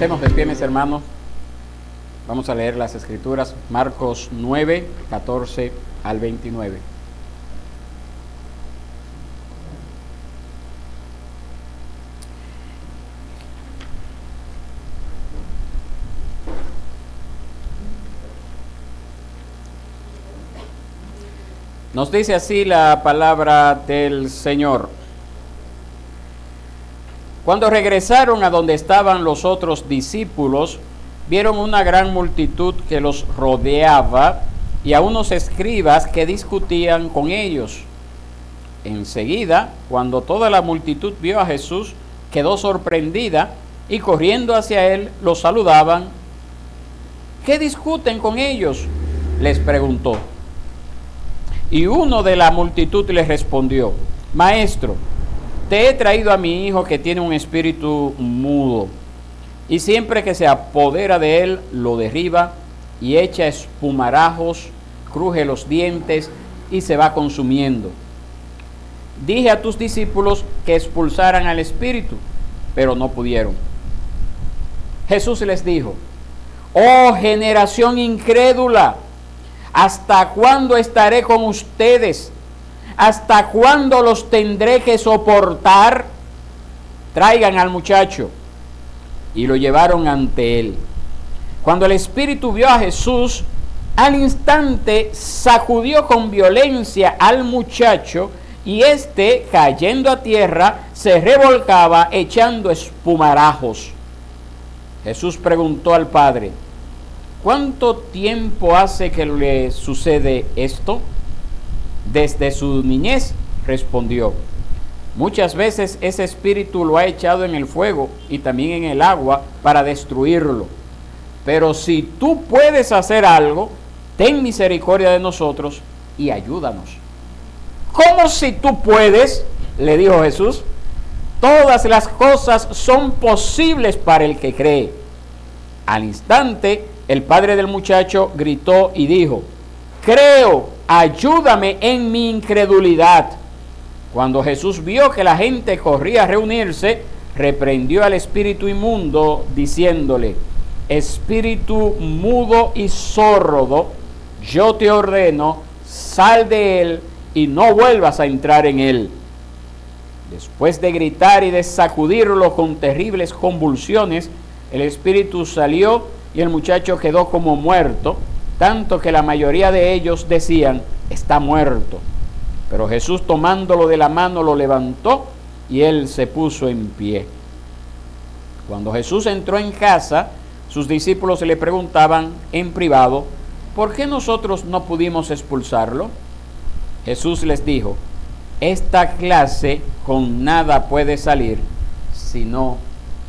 Estemos de pie, mis hermanos. Vamos a leer las Escrituras, Marcos 9, 14 al 29. Nos dice así la palabra del Señor. Cuando regresaron a donde estaban los otros discípulos, vieron una gran multitud que los rodeaba y a unos escribas que discutían con ellos. Enseguida, cuando toda la multitud vio a Jesús, quedó sorprendida y corriendo hacia él, los saludaban. ¿Qué discuten con ellos?, les preguntó. Y uno de la multitud les respondió: Maestro, te he traído a mi hijo que tiene un espíritu mudo, y siempre que se apodera de él, lo derriba y echa espumarajos, cruje los dientes y se va consumiendo. Dije a tus discípulos que expulsaran al espíritu, pero no pudieron. Jesús les dijo: Oh generación incrédula, ¿hasta cuándo estaré con ustedes? ¿Hasta cuándo los tendré que soportar? Traigan al muchacho. Y lo llevaron ante él. Cuando el espíritu vio a Jesús, al instante sacudió con violencia al muchacho, y éste, cayendo a tierra, se revolcaba echando espumarajos. Jesús preguntó al padre: ¿Cuánto tiempo hace que le sucede esto? Desde su niñez, respondió. Muchas veces ese espíritu lo ha echado en el fuego y también en el agua para destruirlo. Pero si tú puedes hacer algo, ten misericordia de nosotros y ayúdanos. ¿Cómo si tú puedes?, le dijo Jesús. Todas las cosas son posibles para el que cree. Al instante, el padre del muchacho gritó y dijo: Creo, ayúdame en mi incredulidad. Cuando Jesús vio que la gente corría a reunirse, reprendió al espíritu inmundo, diciéndole: Espíritu mudo y sordo, yo te ordeno, sal de él y no vuelvas a entrar en él. Después de gritar y de sacudirlo con terribles convulsiones, el espíritu salió y el muchacho quedó como muerto, tanto que la mayoría de ellos decían: está muerto. Pero Jesús, tomándolo de la mano, lo levantó y él se puso en pie. Cuando Jesús entró en casa, sus discípulos le preguntaban en privado: ¿por qué nosotros no pudimos expulsarlo? Jesús les dijo: esta clase con nada puede salir, sino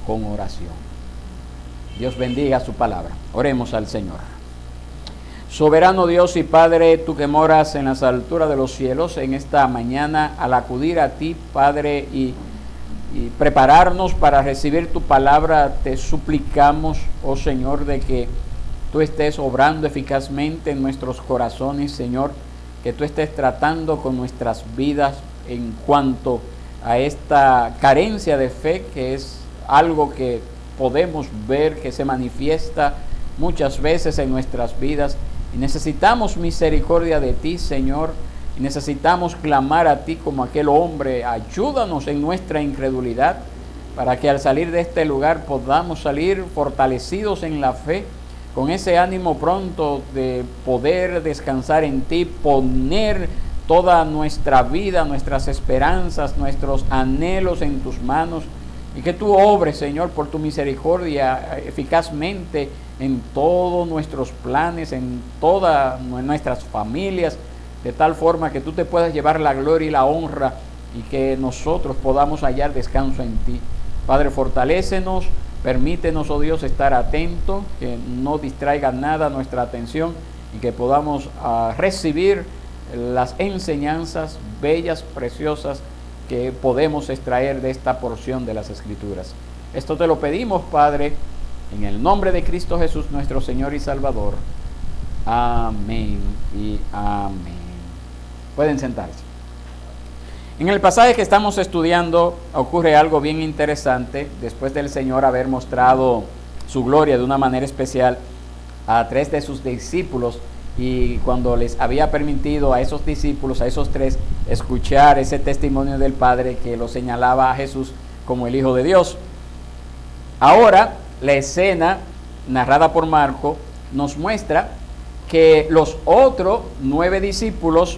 con oración. Dios bendiga su palabra. Oremos al Señor. Soberano Dios y Padre, tú que moras en las alturas de los cielos, en esta mañana, al acudir a ti, Padre, y prepararnos para recibir tu palabra, te suplicamos, oh Señor, de que tú estés obrando eficazmente en nuestros corazones, Señor, que tú estés tratando con nuestras vidas en cuanto a esta carencia de fe, que es algo que podemos ver que se manifiesta muchas veces en nuestras vidas, y necesitamos misericordia de ti, Señor, y necesitamos clamar a ti como aquel hombre: ayúdanos en nuestra incredulidad, para que al salir de este lugar podamos salir fortalecidos en la fe, con ese ánimo pronto de poder descansar en ti, poner toda nuestra vida, nuestras esperanzas, nuestros anhelos en tus manos, y que tú obres, Señor, por tu misericordia eficazmente en todos nuestros planes, en todas nuestras familias, de tal forma que tú te puedas llevar la gloria y la honra, y que nosotros podamos hallar descanso en ti. Padre, fortalécenos, permítenos, oh Dios, estar atentos, que no distraiga nada nuestra atención, y que podamos recibir las enseñanzas bellas, preciosas, que podemos extraer de esta porción de las Escrituras. Esto te lo pedimos, Padre, en el nombre de Cristo Jesús, nuestro Señor y Salvador. Amén y amén. Pueden sentarse. En el pasaje que estamos estudiando ocurre algo bien interesante. Después del Señor haber mostrado su gloria de una manera especial a 3 de sus discípulos, y cuando les había permitido a esos discípulos, a esos 3, escuchar ese testimonio del Padre que lo señalaba a Jesús como el Hijo de Dios. Ahora, la escena narrada por Marco nos muestra que los otros 9 discípulos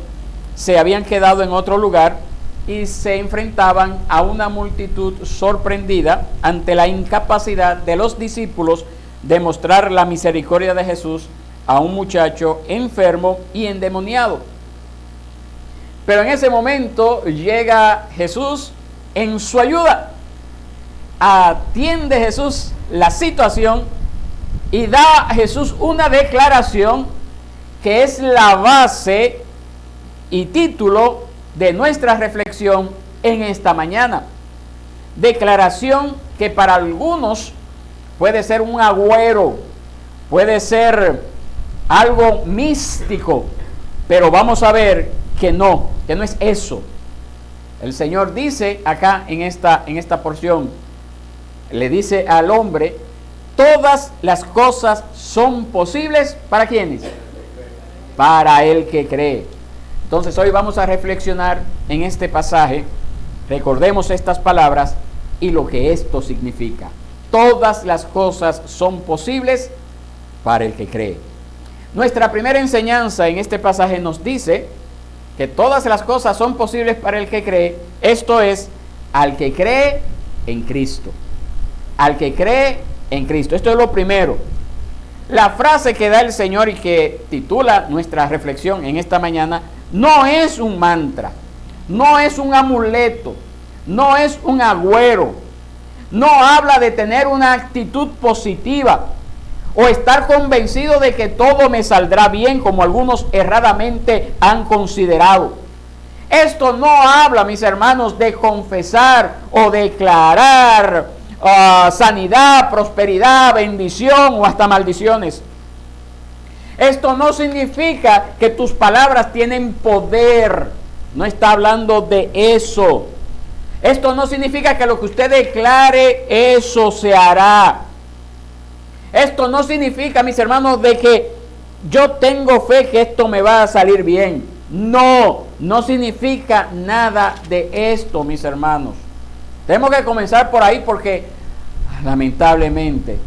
se habían quedado en otro lugar y se enfrentaban a una multitud sorprendida ante la incapacidad de los discípulos de mostrar la misericordia de Jesús a un muchacho enfermo y endemoniado. Pero en ese momento llega Jesús en su ayuda. Atiende Jesús la situación y da a Jesús una declaración que es la base y título de nuestra reflexión en esta mañana. Declaración que para algunos puede ser un agüero, puede ser algo místico, pero vamos a ver que no es eso. El Señor dice acá en esta porción, le dice al hombre: todas las cosas son posibles, ¿para quiénes? Para el que cree. Entonces hoy vamos a reflexionar en este pasaje. Recordemos estas palabras y lo que esto significa. Todas las cosas son posibles para el que cree. Nuestra primera enseñanza en este pasaje nos dice que todas las cosas son posibles para el que cree. Esto es, al que cree en Cristo. Al que cree en Cristo. Esto es lo primero. La frase que da el Señor y que titula nuestra reflexión en esta mañana no es un mantra, no es un amuleto, no es un agüero, no habla de tener una actitud positiva o estar convencido de que todo me saldrá bien, como algunos erradamente han considerado. Esto no habla, mis hermanos, de confesar o declarar sanidad, prosperidad, bendición o hasta maldiciones. Esto no significa que tus palabras tienen poder. No está hablando de eso. Esto no significa que lo que usted declare, eso se hará. Esto no significa, mis hermanos, de que yo tengo fe que esto me va a salir bien. No significa nada de esto, mis hermanos. Tenemos que comenzar por ahí porque, lamentablemente,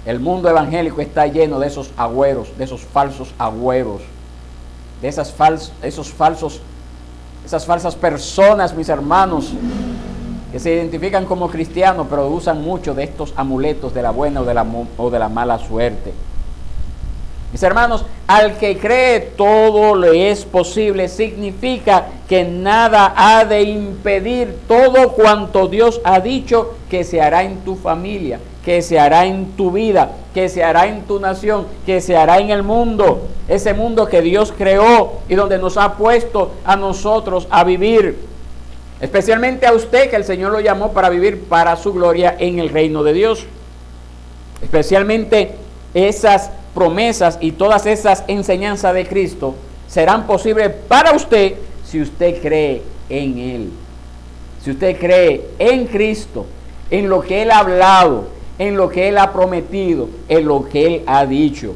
el mundo evangélico está lleno de esos agüeros, de esos falsos agüeros, de esas falsas personas, mis hermanos, que se identifican como cristianos, pero usan mucho de estos amuletos de la buena o de la mala suerte. Mis hermanos, al que cree todo le es posible, significa que nada ha de impedir todo cuanto Dios ha dicho que se hará en tu familia, que se hará en tu vida, que se hará en tu nación, que se hará en el mundo, ese mundo que Dios creó y donde nos ha puesto a nosotros a vivir, especialmente a usted que el Señor lo llamó para vivir para su gloria en el reino de Dios. Especialmente esas promesas y todas esas enseñanzas de Cristo serán posibles para usted si usted cree en Él. Si usted cree en Cristo, en lo que Él ha hablado, en lo que Él ha prometido, en lo que Él ha dicho.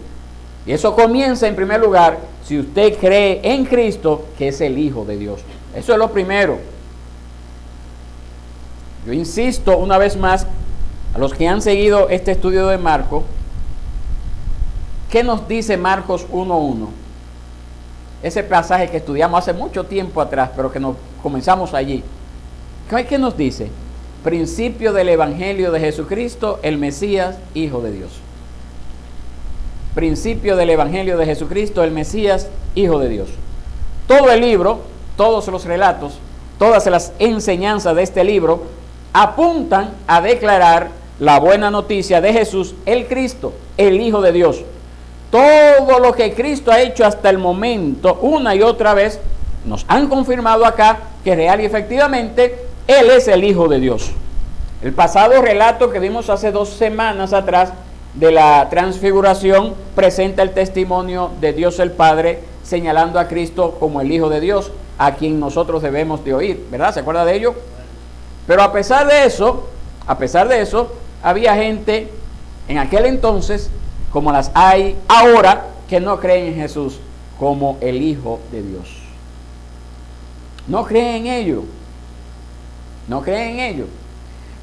Y eso comienza en primer lugar si usted cree en Cristo, que es el Hijo de Dios. Eso es lo primero. Yo insisto una vez más a los que han seguido este estudio de Marcos. ¿Qué nos dice Marcos 1:1? Ese pasaje que estudiamos hace mucho tiempo atrás, pero que nos comenzamos allí. ¿Qué nos dice? Principio del Evangelio de Jesucristo, el Mesías, Hijo de Dios. Principio del Evangelio de Jesucristo, el Mesías, Hijo de Dios. Todo el libro, todos los relatos, todas las enseñanzas de este libro apuntan a declarar la buena noticia de Jesús, el Cristo, el Hijo de Dios. Todo lo que Cristo ha hecho hasta el momento, una y otra vez, nos han confirmado acá que real y efectivamente Él es el Hijo de Dios. El pasado relato que vimos hace 2 semanas atrás de la transfiguración presenta el testimonio de Dios el Padre señalando a Cristo como el Hijo de Dios, a quien nosotros debemos de oír, ¿verdad? ¿Se acuerda de ello? Pero a pesar de eso, había gente en aquel entonces, como las hay ahora, que no creen en Jesús como el Hijo de Dios. No creen en ello. No creen en ello.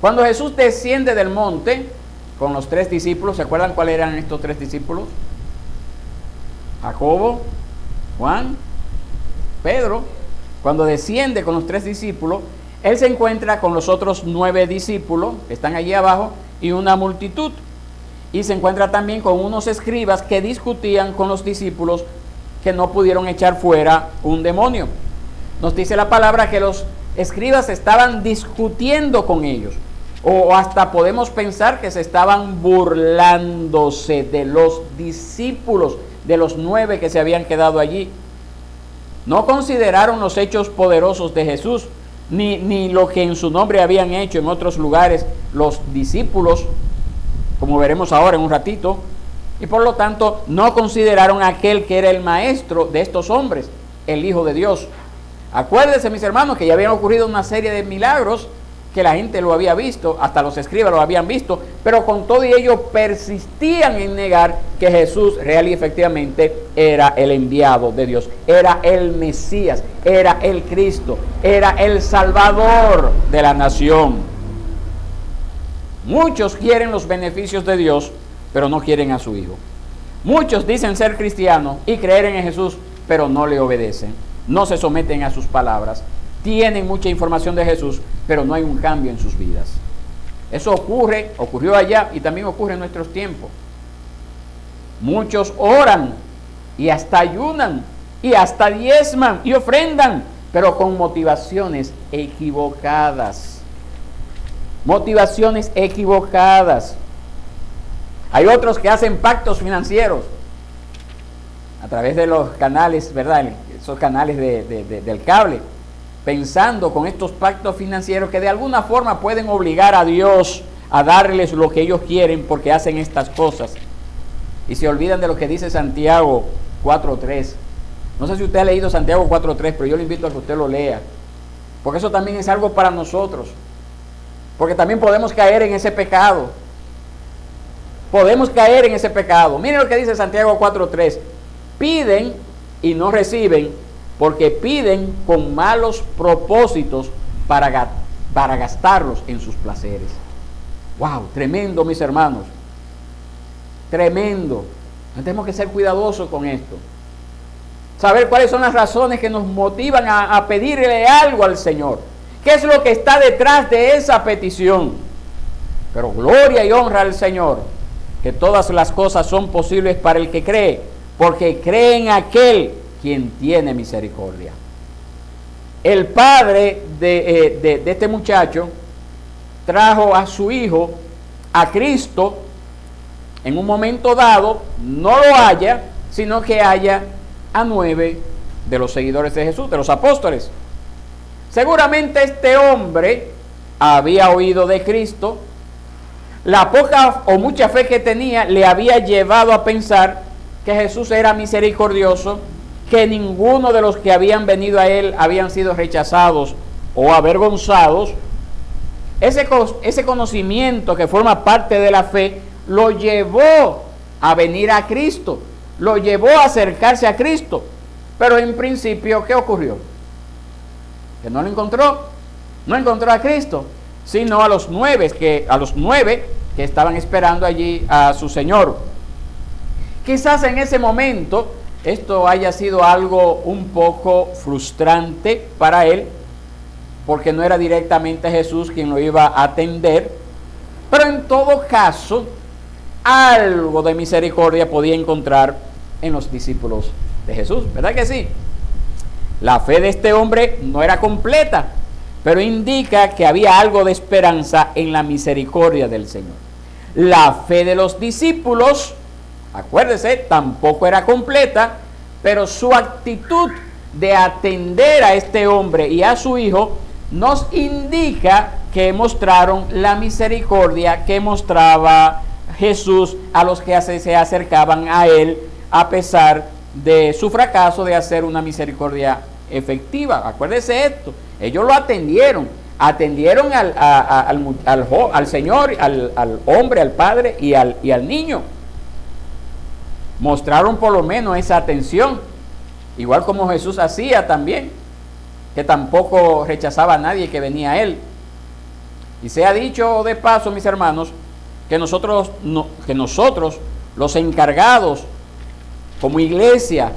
Cuando Jesús desciende del monte con los 3 discípulos, ¿se acuerdan cuáles eran estos 3 discípulos? Jacobo, Juan, Pedro. Cuando desciende con los 3 discípulos, Él se encuentra con los otros 9 discípulos que están allí abajo y una multitud. Y se encuentra también con unos escribas que discutían con los discípulos que no pudieron echar fuera un demonio. Nos dice la palabra que los escribas estaban discutiendo con ellos, o hasta podemos pensar que se estaban burlándose de los discípulos, de los 9 que se habían quedado allí. No consideraron los hechos poderosos de Jesús, ni lo que en su nombre habían hecho en otros lugares los discípulos, como veremos ahora en un ratito, y por lo tanto no consideraron a aquel que era el maestro de estos hombres, el Hijo de Dios. Acuérdense, mis hermanos, que ya habían ocurrido una serie de milagros que la gente lo había visto, hasta los escribas lo habían visto, pero con todo y ello persistían en negar que Jesús real y efectivamente era el enviado de Dios, era el Mesías, era el Cristo, era el Salvador de la nación. Muchos quieren los beneficios de Dios, pero no quieren a su Hijo. Muchos dicen ser cristianos y creer en Jesús, pero no le obedecen, no se someten a sus palabras. Tienen mucha información de Jesús, pero no hay un cambio en sus vidas. Eso ocurrió allá y también ocurre en nuestros tiempos. Muchos oran y hasta ayunan y hasta diezman y ofrendan, pero con motivaciones equivocadas. Motivaciones equivocadas. Hay otros que hacen pactos financieros a través de los canales, ¿verdad? Esos canales del cable, pensando con estos pactos financieros que de alguna forma pueden obligar a Dios a darles lo que ellos quieren porque hacen estas cosas. Y se olvidan de lo que dice Santiago 4.3. No sé si usted ha leído Santiago 4.3, pero yo le invito a que usted lo lea, porque eso también es algo para nosotros, porque también podemos caer en ese pecado. Podemos caer en ese pecado. Miren lo que dice Santiago 4.3. Piden y no reciben, porque piden con malos propósitos para gastarlos en sus placeres. ¡Wow! Tremendo, mis hermanos. Tremendo. Tenemos que ser cuidadosos con esto. Saber cuáles son las razones que nos motivan a pedirle algo al Señor. ¿Qué es lo que está detrás de esa petición? Pero gloria y honra al Señor, que todas las cosas son posibles para el que cree, porque cree en aquel quien tiene misericordia. El padre de este muchacho trajo a su hijo a Cristo. En un momento dado no lo halla, sino que halla a 9 de los seguidores de Jesús, de los apóstoles. Seguramente este hombre había oído de Cristo. La poca o mucha fe que tenía le había llevado a pensar que Jesús era misericordioso, que ninguno de los que habían venido a él habían sido rechazados o avergonzados. Ese conocimiento que forma parte de la fe lo llevó a venir a Cristo, lo llevó a acercarse a Cristo. Pero en principio, ¿qué ocurrió? Que no lo encontró, no encontró a Cristo, sino a los 9 que estaban esperando allí a su Señor. Quizás en ese momento esto haya sido algo un poco frustrante para él, porque no era directamente Jesús quien lo iba a atender, pero en todo caso algo de misericordia podía encontrar en los discípulos de Jesús, ¿verdad que sí? La fe de este hombre no era completa, pero indica que había algo de esperanza en la misericordia del Señor. La fe de los discípulos, acuérdese, tampoco era completa, pero su actitud de atender a este hombre y a su hijo nos indica que mostraron la misericordia que mostraba Jesús a los que se acercaban a él, a pesar de su fracaso de hacer una misericordia efectiva. Acuérdese esto, ellos lo atendieron, Atendieron al Señor, al hombre, al padre y al niño. Mostraron por lo menos esa atención, igual como Jesús hacía también, que tampoco rechazaba a nadie que venía a él. Y se ha dicho de paso, mis hermanos, que nosotros los encargados como iglesia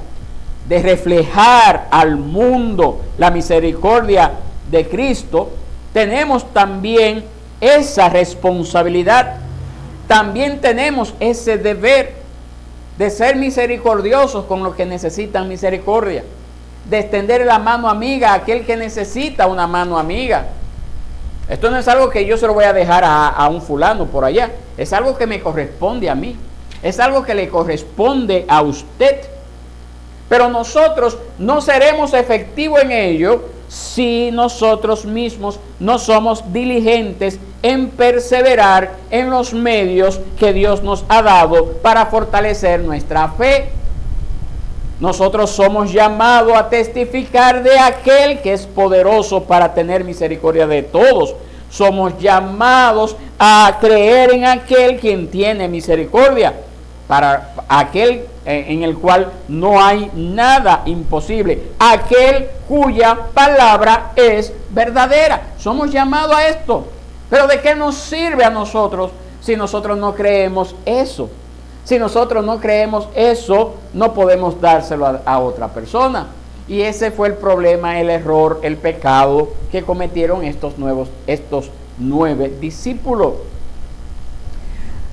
de reflejar al mundo la misericordia de Cristo, tenemos también esa responsabilidad, también tenemos ese deber de ser misericordiosos con los que necesitan misericordia, de extender la mano amiga a aquel que necesita una mano amiga. Esto no es algo que yo se lo voy a dejar a un fulano por allá, es algo que me corresponde a mí, es algo que le corresponde a usted. Pero nosotros no seremos efectivos en ello si nosotros mismos no somos diligentes en perseverar en los medios que Dios nos ha dado para fortalecer nuestra fe. Nosotros somos llamados a testificar de aquel que es poderoso para tener misericordia de todos. Somos llamados a creer en aquel quien tiene misericordia, para aquel en el cual no hay nada imposible, aquel cuya palabra es verdadera. Somos llamados a esto. Pero ¿de qué nos sirve a nosotros si nosotros no creemos eso? Si nosotros no creemos eso, no podemos dárselo a otra persona. Y ese fue el problema, el error, el pecado que cometieron estos 9 discípulos.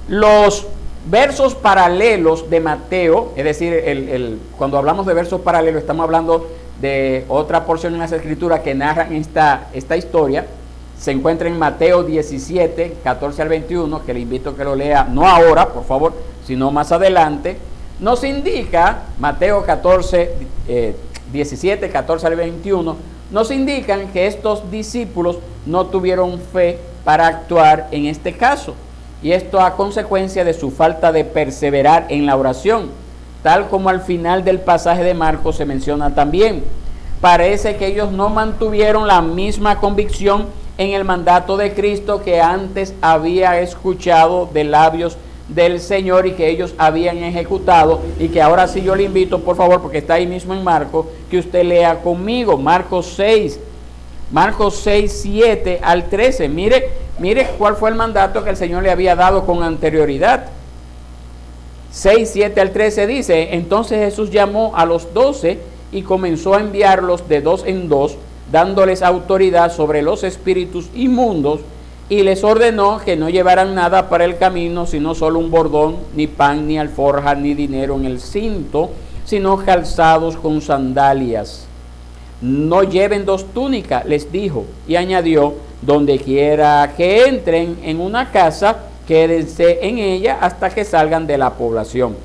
Los versos paralelos de Mateo, es decir, cuando hablamos de versos paralelos, estamos hablando de otra porción en las Escrituras que narran esta historia. Se encuentra en Mateo 17, 14 al 21, que le invito a que lo lea, no ahora, por favor, sino más adelante. Nos indica, Mateo 17, 14 al 21, nos indican que estos discípulos no tuvieron fe para actuar en este caso. Y esto a consecuencia de su falta de perseverar en la oración, tal como al final del pasaje de Marcos se menciona también. Parece que ellos no mantuvieron la misma convicción en el mandato de Cristo que antes había escuchado de labios del Señor y que ellos habían ejecutado, y que ahora sí yo le invito, por favor, porque está ahí mismo en Marcos, que usted lea conmigo Marcos 6, 7 al 13. Mire cuál fue el mandato que el Señor le había dado con anterioridad. 6, 7 al 13 dice: entonces Jesús llamó a los 12 y comenzó a enviarlos de 2 en 2, dándoles autoridad sobre los espíritus inmundos, y les ordenó que no llevaran nada para el camino, sino solo un bordón, ni pan, ni alforja, ni dinero en el cinto, sino calzados con sandalias. No lleven 2 túnicas, les dijo, y añadió: donde quiera que entren en una casa, quédense en ella hasta que salgan de la población.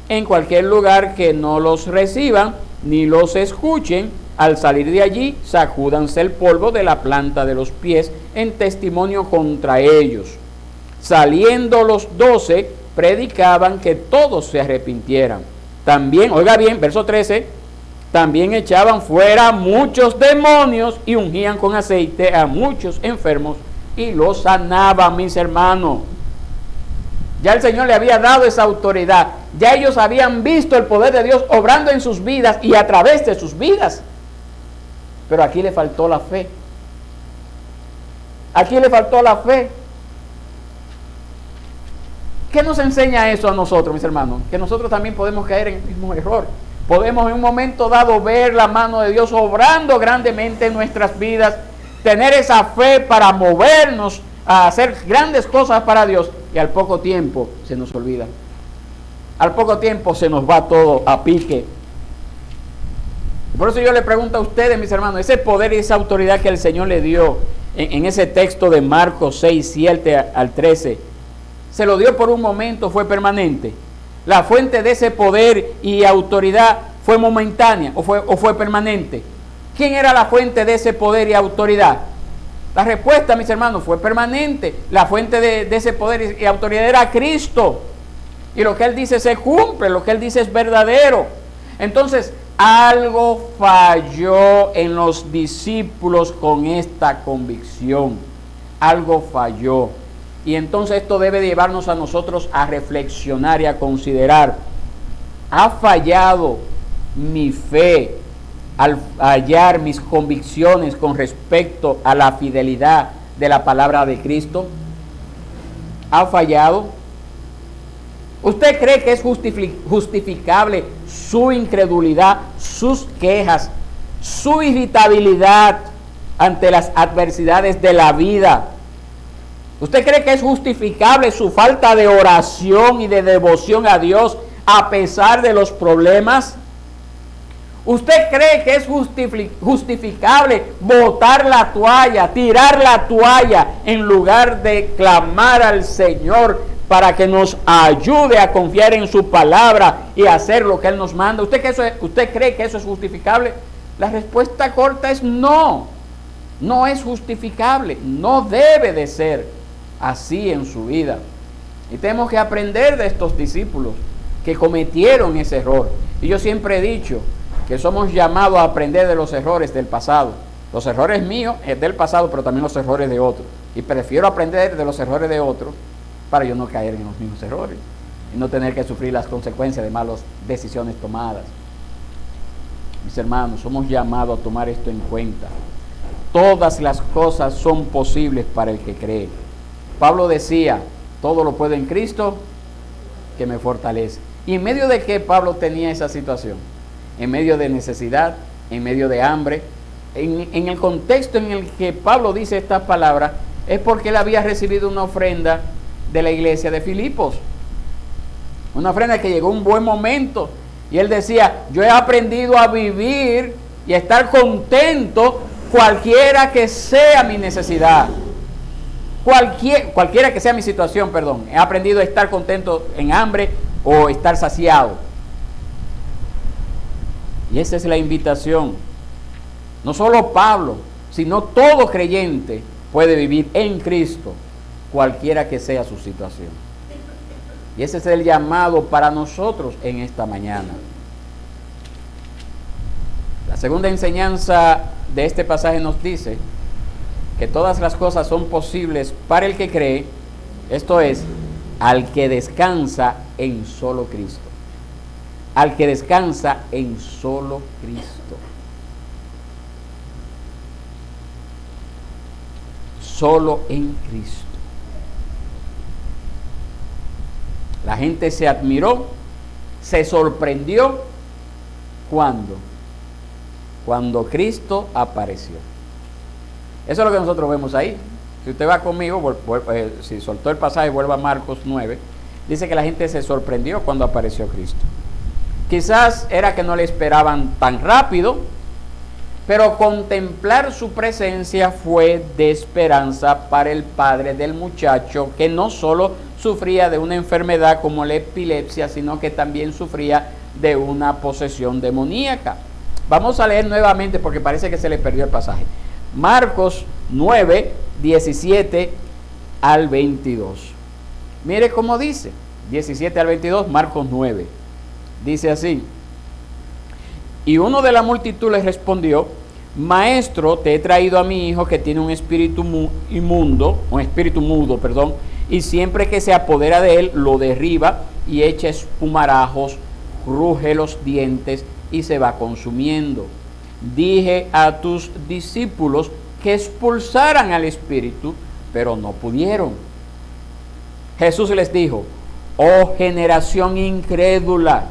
En cualquier lugar que no los reciban, ni los escuchen, al salir de allí, sacúdanse el polvo de la planta de los pies en testimonio contra ellos. Saliendo los 12, predicaban que todos se arrepintieran. También, oiga bien, verso 13, también echaban fuera muchos demonios y ungían con aceite a muchos enfermos y los sanaban, mis hermanos. Ya el Señor le había dado esa autoridad. Ya ellos habían visto el poder de Dios obrando en sus vidas y a través de sus vidas. Pero aquí le faltó la fe. Aquí le faltó la fe. ¿Qué nos enseña eso a nosotros, mis hermanos? Que nosotros también podemos caer en el mismo error. Podemos en un momento dado ver la mano de Dios obrando grandemente en nuestras vidas, tener esa fe para movernos a hacer grandes cosas para Dios, y al poco tiempo se nos olvida. Al poco tiempo se nos va todo a pique. Por eso yo le pregunto a ustedes, mis hermanos, ese poder y esa autoridad que el Señor le dio en ese texto de Marcos 6, 7 al 13, ¿se lo dio por un momento? ¿Fue permanente? ¿La fuente de ese poder y autoridad fue momentánea o fue permanente? ¿Quién era la fuente de ese poder y autoridad? La respuesta, mis hermanos, fue permanente. La fuente de ese poder y autoridad era Cristo. Y lo que Él dice se cumple, lo que Él dice es verdadero. Entonces, Algo falló en los discípulos con esta convicción. Algo falló. Y entonces esto debe llevarnos a nosotros a reflexionar y a considerar: ¿ha fallado mi fe al hallar mis convicciones con respecto a la fidelidad de la palabra de Cristo? ¿Ha fallado? ¿Usted cree que es justificable su incredulidad, sus quejas, su irritabilidad ante las adversidades de la vida? ¿Usted cree que es justificable su falta de oración y de devoción a Dios a pesar de los problemas? ¿Usted cree que es justificable botar la toalla, tirar la toalla, en lugar de clamar al Señor para que nos ayude a confiar en su palabra y hacer lo que Él nos manda? ¿Usted cree que eso es justificable? La respuesta corta es no. No es justificable. No debe de ser así en su vida. Y tenemos que aprender de estos discípulos que cometieron ese error. Y yo siempre he dicho que somos llamados a aprender de los errores del pasado. Los errores míos es del pasado, pero también los errores de otros. Y prefiero aprender de los errores de otros para yo no caer en los mismos errores y no tener que sufrir las consecuencias de malas decisiones tomadas. Mis hermanos, somos llamados a tomar esto en cuenta. Todas las cosas son posibles para el que cree. Pablo decía: todo lo puedo en Cristo que me fortalece. Y en medio de que Pablo tenía esa situación, en medio de necesidad, en medio de hambre, en el contexto en el que Pablo dice estas palabras, es porque él había recibido una ofrenda de la iglesia de Filipos. Una ofrenda que llegó un buen momento. Y él decía: yo he aprendido a vivir y a estar contento cualquiera que sea mi necesidad. Cualquiera que sea mi situación, perdón. He aprendido a estar contento en hambre o estar saciado. Y esa es la invitación. No solo Pablo, sino todo creyente puede vivir en Cristo, cualquiera que sea su situación. Y ese es el llamado para nosotros en esta mañana. La segunda enseñanza de este pasaje nos dice que todas las cosas son posibles para el que cree, esto es, al que descansa en solo Cristo. Al que descansa en solo Cristo. Solo en Cristo. La gente se admiró, se sorprendió. ¿Cuándo? Cuando Cristo apareció. Eso es lo que nosotros vemos ahí. Si usted va conmigo, si soltó el pasaje, vuelva a Marcos 9. Dice que la gente se sorprendió cuando apareció Cristo. Quizás era que no le esperaban tan rápido, pero contemplar su presencia fue de esperanza para el padre del muchacho, que no solo sufría de una enfermedad como la epilepsia, sino que también sufría de una posesión demoníaca. Vamos a leer nuevamente porque parece que se le perdió el pasaje. Marcos 9, 17 al 22. Mire cómo dice, 17 al 22, Marcos 9. Dice así: y uno de la multitud le respondió: Maestro, te he traído a mi hijo que tiene un espíritu mudo, y siempre que se apodera de él, lo derriba y echa espumarajos, ruge los dientes y se va consumiendo. Dije a tus discípulos que expulsaran al espíritu, pero no pudieron. Jesús les dijo: oh generación incrédula,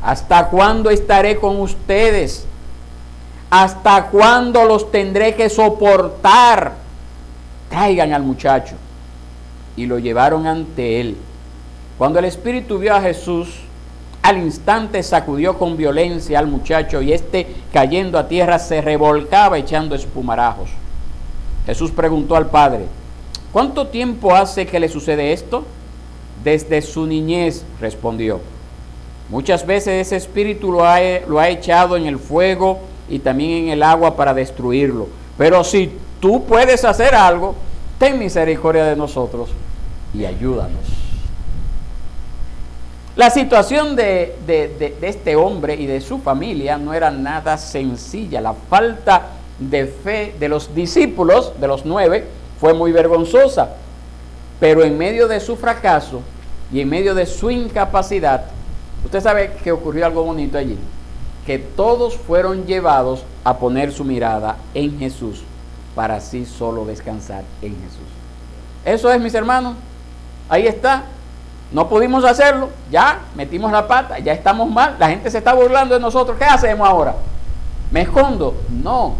¿hasta cuándo estaré con ustedes? ¿Hasta cuándo los tendré que soportar? Traigan al muchacho. Y lo llevaron ante él. Cuando el espíritu vio a Jesús, al instante sacudió con violencia al muchacho, y éste, cayendo a tierra, se revolcaba echando espumarajos. Jesús preguntó al padre: ¿cuánto tiempo hace que le sucede esto? Desde su niñez, respondió. Muchas veces ese espíritu lo ha echado en el fuego y también en el agua para destruirlo. Pero si tú puedes hacer algo, ten misericordia de nosotros y ayúdanos. La situación de este hombre y de su familia no era nada sencilla. La falta de fe de los discípulos, de los 9, fue muy vergonzosa. Pero en medio de su fracaso y en medio de su incapacidad, usted sabe que ocurrió algo bonito allí, que todos fueron llevados a poner su mirada en Jesús para así solo descansar en Jesús. Eso es, mis hermanos, ahí está. No pudimos hacerlo, ya metimos la pata, ya estamos mal, la gente se está burlando de nosotros. ¿Qué hacemos ahora? ¿Me escondo? No,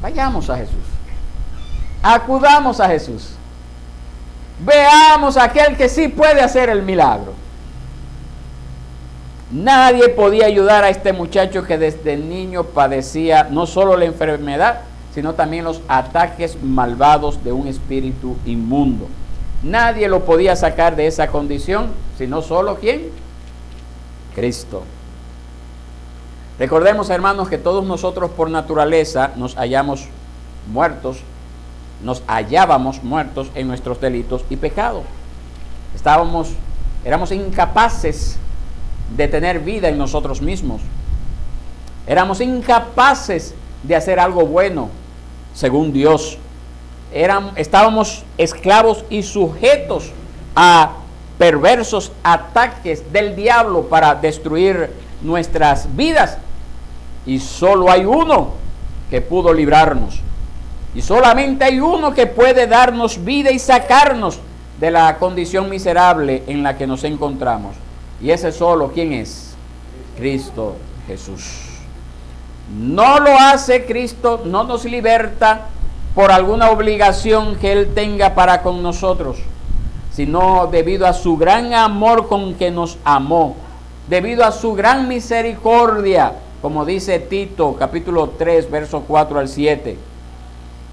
vayamos a Jesús, acudamos a Jesús, veamos a aquel que sí puede hacer el milagro. Nadie podía ayudar a este muchacho que desde niño padecía no solo la enfermedad, sino también los ataques malvados de un espíritu inmundo. Nadie lo podía sacar de esa condición, sino solo ¿quién? Cristo. Recordemos, hermanos, que todos nosotros por naturaleza nos hallábamos muertos en nuestros delitos y pecados. Éramos incapaces de tener vida en nosotros mismos. Éramos incapaces de hacer algo bueno, según Dios. Estábamos esclavos y sujetos a perversos ataques del diablo para destruir nuestras vidas. Y solo hay uno que pudo librarnos. Y solamente hay uno que puede darnos vida y sacarnos de la condición miserable en la que nos encontramos. Y ese solo, ¿quién es? Cristo Jesús. No lo hace Cristo, no nos liberta por alguna obligación que Él tenga para con nosotros, sino debido a su gran amor con que nos amó, debido a su gran misericordia, como dice Tito, capítulo 3, versos 4 al 7.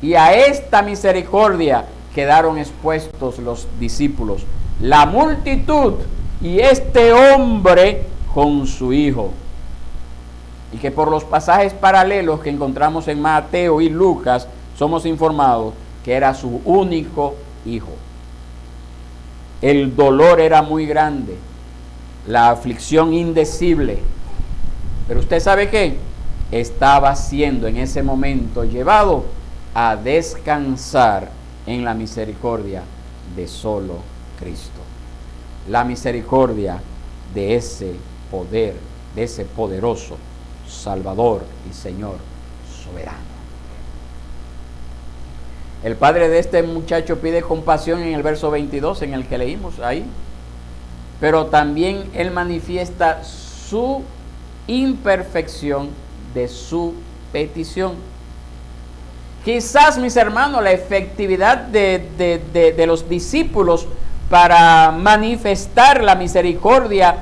Y a esta misericordia quedaron expuestos los discípulos, la multitud y este hombre con su hijo. Y que por los pasajes paralelos que encontramos en Mateo y Lucas, somos informados que era su único hijo. El dolor era muy grande, la aflicción indecible. Pero usted sabe qué, estaba siendo en ese momento llevado a descansar en la misericordia de solo Cristo. La misericordia de ese poder, de ese poderoso Salvador y Señor soberano. El padre de este muchacho pide compasión en el verso 22, en el que leímos ahí. Pero también él manifiesta su imperfección de su petición. Quizás, mis hermanos, la efectividad de los discípulos para manifestar la misericordia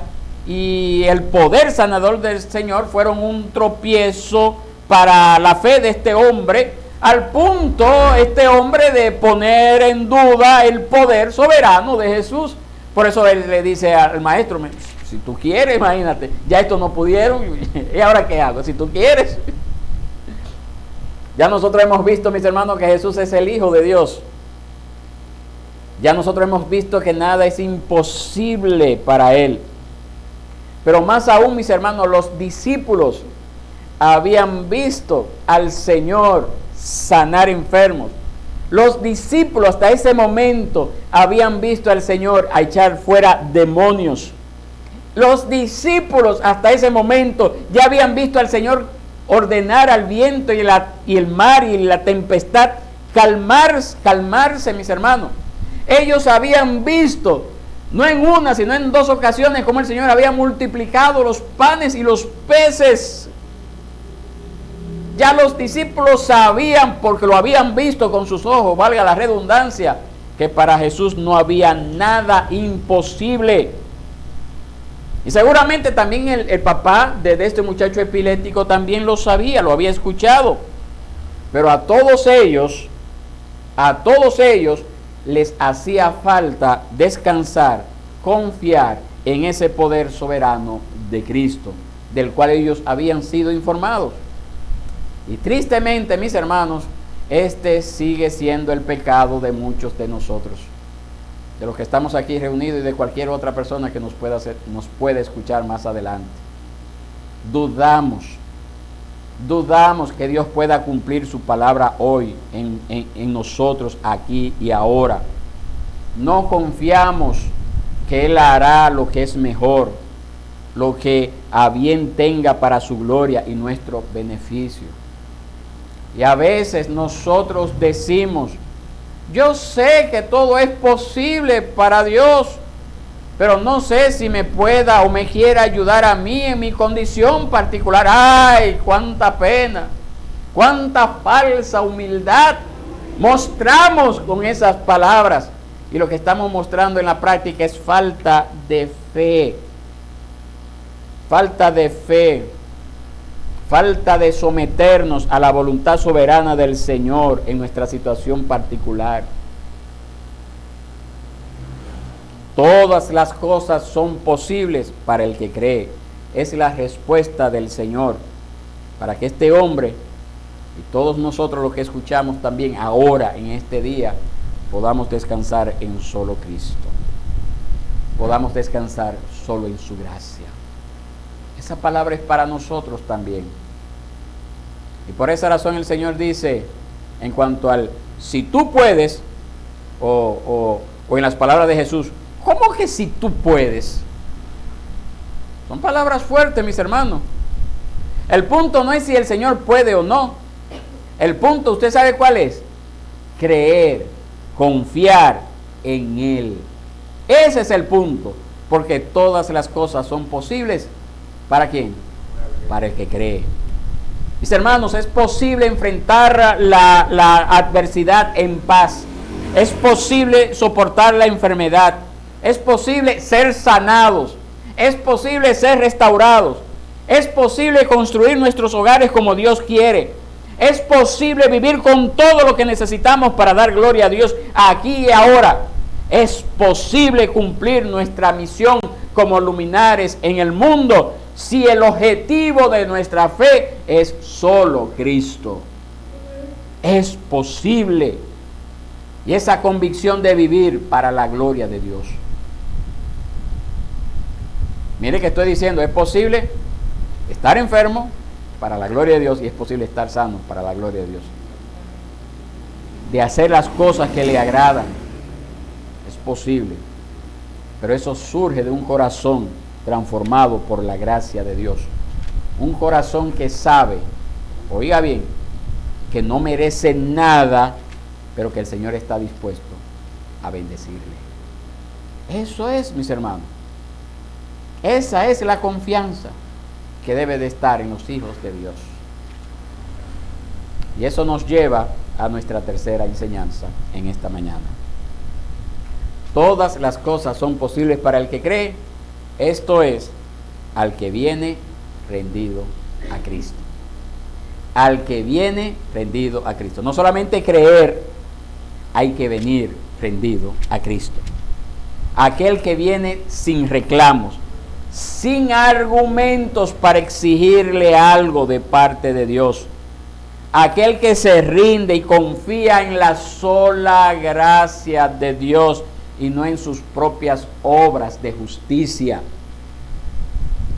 y el poder sanador del Señor fueron un tropiezo para la fe de este hombre, al punto este hombre de poner en duda el poder soberano de Jesús. Por eso él le dice al maestro: si tú quieres, imagínate, ya esto no pudieron, ¿y ahora qué hago? Si tú quieres. Ya nosotros hemos visto, mis hermanos, que Jesús es el Hijo de Dios. Ya nosotros hemos visto que nada es imposible para Él. Pero más aún, mis hermanos, los discípulos habían visto al Señor sanar enfermos. Los discípulos hasta ese momento habían visto al Señor a echar fuera demonios. Los discípulos hasta ese momento ya habían visto al Señor ordenar al viento y el mar y la tempestad calmarse, mis hermanos. Ellos habían visto, no en una, sino en 2 ocasiones, cómo el Señor había multiplicado los panes y los peces. Ya los discípulos sabían, porque lo habían visto con sus ojos, valga la redundancia, que para Jesús no había nada imposible. Y seguramente también el papá de este muchacho epiléptico también lo sabía, lo había escuchado. Pero a todos ellos les hacía falta descansar, confiar en ese poder soberano de Cristo, del cual ellos habían sido informados. Y tristemente, mis hermanos, este sigue siendo el pecado de muchos de nosotros. de los que estamos aquí reunidos y de cualquier otra persona que nos pueda escuchar más adelante. Dudamos que Dios pueda cumplir su palabra hoy en nosotros, aquí y ahora. No confiamos que Él hará lo que es mejor, lo que a bien tenga para su gloria y nuestro beneficio. Y a veces nosotros decimos, yo sé que todo es posible para Dios, pero no sé si me pueda o me quiera ayudar a mí en mi condición particular. ¡Ay, cuánta pena! ¡Cuánta falsa humildad mostramos con esas palabras! Y lo que estamos mostrando en la práctica es falta de fe. Falta de fe. Falta de someternos a la voluntad soberana del Señor en nuestra situación particular. Todas las cosas son posibles para el que cree. Es la respuesta del Señor para que este hombre y todos nosotros los que escuchamos también ahora en este día podamos descansar en solo Cristo. Podamos descansar solo en su gracia. Esa palabra es para nosotros también. Y por esa razón el Señor dice, en cuanto al si tú puedes, o en las palabras de Jesús, ¿cómo que si tú puedes? Son palabras fuertes, mis hermanos. El punto no es si el Señor puede o no. El punto, ¿usted sabe cuál es? Creer, confiar en Él. Ese es el punto. Porque todas las cosas son posibles. ¿Para quién? Para el que cree. Mis hermanos, es posible enfrentar la adversidad en paz. Es posible soportar la enfermedad. Es posible ser sanados. Es posible ser restaurados. Es posible construir nuestros hogares como Dios quiere. Es posible vivir con todo lo que necesitamos para dar gloria a Dios aquí y ahora. Es posible cumplir nuestra misión como luminares en el mundo si el objetivo de nuestra fe es solo Cristo. Es posible. Y esa convicción de vivir para la gloria de Dios. Mire que estoy diciendo, es posible estar enfermo para la gloria de Dios y es posible estar sano para la gloria de Dios. De hacer las cosas que le agradan, es posible. Pero eso surge de un corazón transformado por la gracia de Dios. Un corazón que sabe, oiga bien, que no merece nada, pero que el Señor está dispuesto a bendecirle. Eso es, mis hermanos. Esa es la confianza que debe de estar en los hijos de Dios. Y eso nos lleva a nuestra tercera enseñanza en esta mañana. Todas las cosas son posibles para el que cree, esto es, al que viene rendido a Cristo. Al que viene rendido a Cristo. No solamente creer, hay que venir rendido a Cristo. Aquel que viene sin reclamos, sin argumentos para exigirle algo de parte de Dios. Aquel que se rinde y confía en la sola gracia de Dios y no en sus propias obras de justicia.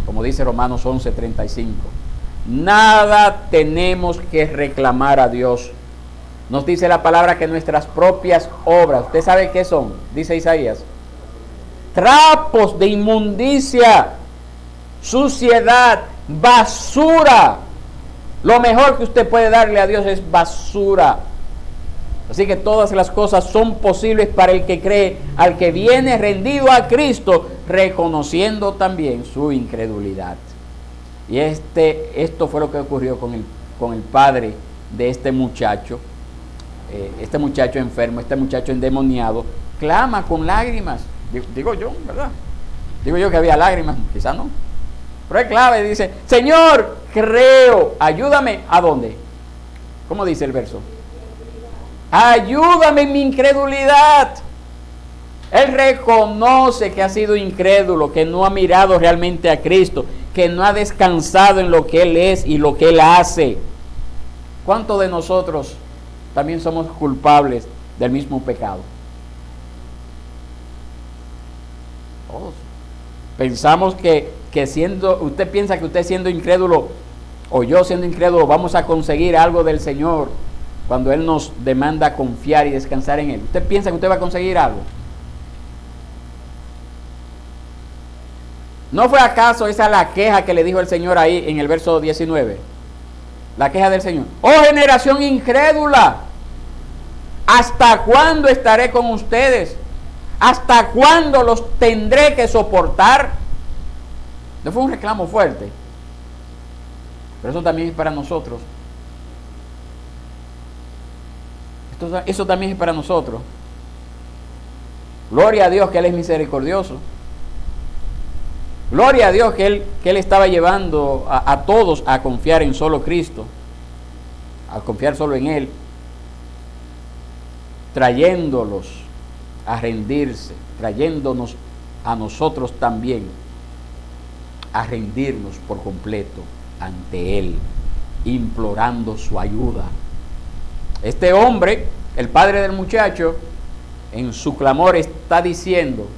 Como dice Romanos 11:35. Nada tenemos que reclamar a Dios. Nos dice la palabra que nuestras propias obras, ¿usted sabe qué son? Dice Isaías. Trapos de inmundicia, suciedad, basura. Lo mejor que usted puede darle a Dios es basura. Así que todas las cosas son posibles para el que cree, al que viene rendido a Cristo, reconociendo también su incredulidad. Y esto fue lo que ocurrió con el padre de este muchacho enfermo, este muchacho endemoniado, clama con lágrimas. Digo yo, ¿verdad? Digo yo que había lágrimas, quizá no. Pero es clave, dice, Señor, creo, ayúdame. ¿A dónde? ¿Cómo dice el verso? Ayúdame en mi incredulidad. Él reconoce que ha sido incrédulo, que no ha mirado realmente a Cristo, que no ha descansado en lo que Él es y lo que Él hace. ¿Cuántos de nosotros también somos culpables del mismo pecado? Todos. Pensamos que siendo, usted piensa que usted siendo incrédulo, o yo siendo incrédulo, vamos a conseguir algo del Señor cuando Él nos demanda confiar y descansar en Él. ¿Usted piensa que usted va a conseguir algo? ¿No fue acaso esa la queja que le dijo el Señor ahí en el verso 19? La queja del Señor. ¡Oh generación incrédula! ¿Hasta cuándo estaré con ustedes? ¿Hasta cuándo los tendré que soportar? No fue un reclamo fuerte. Pero eso también es para nosotros. Eso también es para nosotros. Gloria a Dios que Él es misericordioso. Gloria a Dios que Él estaba llevando a todos a confiar en solo Cristo, a confiar solo en Él, trayéndolos a rendirse, trayéndonos a nosotros también a rendirnos por completo ante Él, implorando su ayuda. Este hombre, el padre del muchacho, en su clamor está diciendo,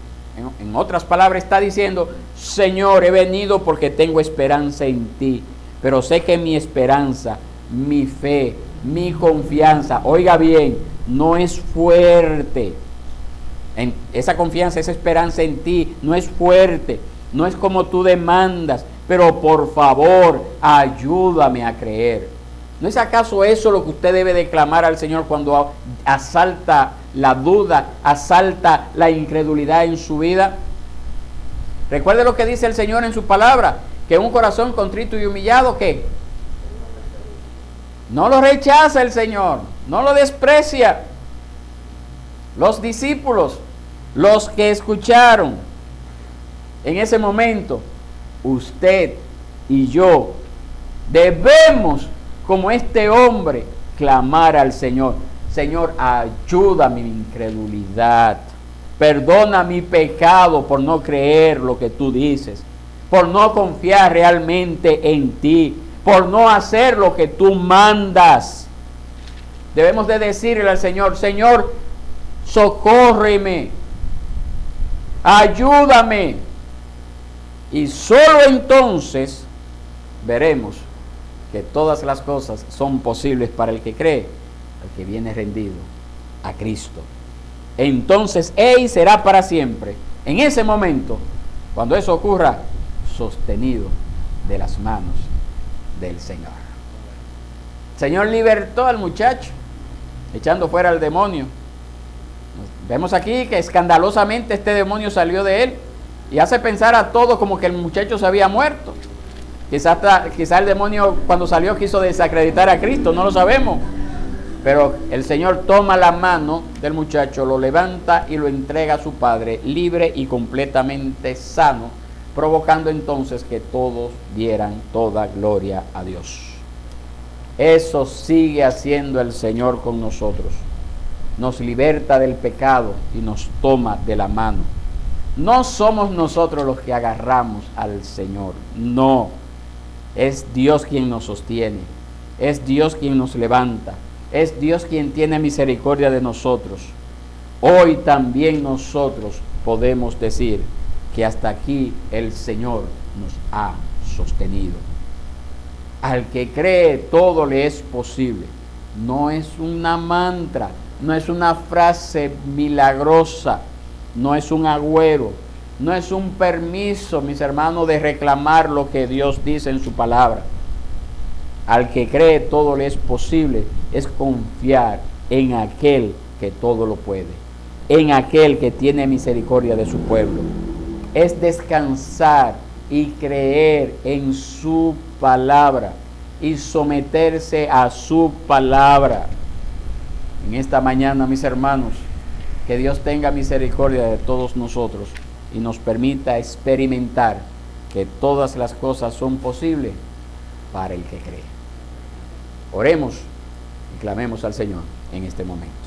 en otras palabras está diciendo: Señor, he venido porque tengo esperanza en ti, pero sé que mi esperanza, mi fe, mi confianza, oiga bien, no es fuerte. Esa confianza, esa esperanza en ti no es fuerte, no es como tú demandas, pero por favor, ayúdame a creer. ¿No es acaso eso lo que usted debe de clamar al Señor cuando asalta la duda, asalta la incredulidad en su vida? Recuerde lo que dice el Señor en su palabra, que un corazón contrito y humillado, ¿qué? No lo rechaza el Señor, no lo desprecia. Los discípulos, los que escucharon en ese momento, usted y yo debemos, como este hombre, clamar al Señor: Señor, ayuda mi incredulidad, perdona mi pecado por no creer lo que tú dices, por no confiar realmente en ti, por no hacer lo que tú mandas. Debemos de decirle al Señor: Señor, socórreme, ayúdame. Y solo entonces veremos que todas las cosas son posibles para el que cree, al que viene rendido a Cristo. Entonces Él será para siempre, en ese momento, cuando eso ocurra, sostenido de las manos del Señor. El Señor libertó al muchacho, echando fuera al demonio. Vemos aquí que escandalosamente este demonio salió de él y hace pensar a todos como que el muchacho se había muerto. Quizá el demonio cuando salió quiso desacreditar a Cristo, no lo sabemos. Pero el Señor toma la mano del muchacho, lo levanta y lo entrega a su padre, libre y completamente sano, provocando entonces que todos dieran toda gloria a Dios. Eso sigue haciendo el Señor con nosotros. Nos liberta del pecado y nos toma de la mano. No somos nosotros los que agarramos al Señor, no. Es Dios quien nos sostiene, es Dios quien nos levanta, es Dios quien tiene misericordia de nosotros. Hoy también nosotros podemos decir que hasta aquí el Señor nos ha sostenido. Al que cree todo le es posible. No es una mantra, no es una frase milagrosa, no es un agüero, no es un permiso, mis hermanos, de reclamar lo que Dios dice en su palabra. Al que cree todo le es posible, es confiar en aquel que todo lo puede, en aquel que tiene misericordia de su pueblo. Es descansar y creer en su palabra y someterse a su palabra. En esta mañana, mis hermanos, que Dios tenga misericordia de todos nosotros y nos permita experimentar que todas las cosas son posibles para el que cree. Oremos y clamemos al Señor en este momento.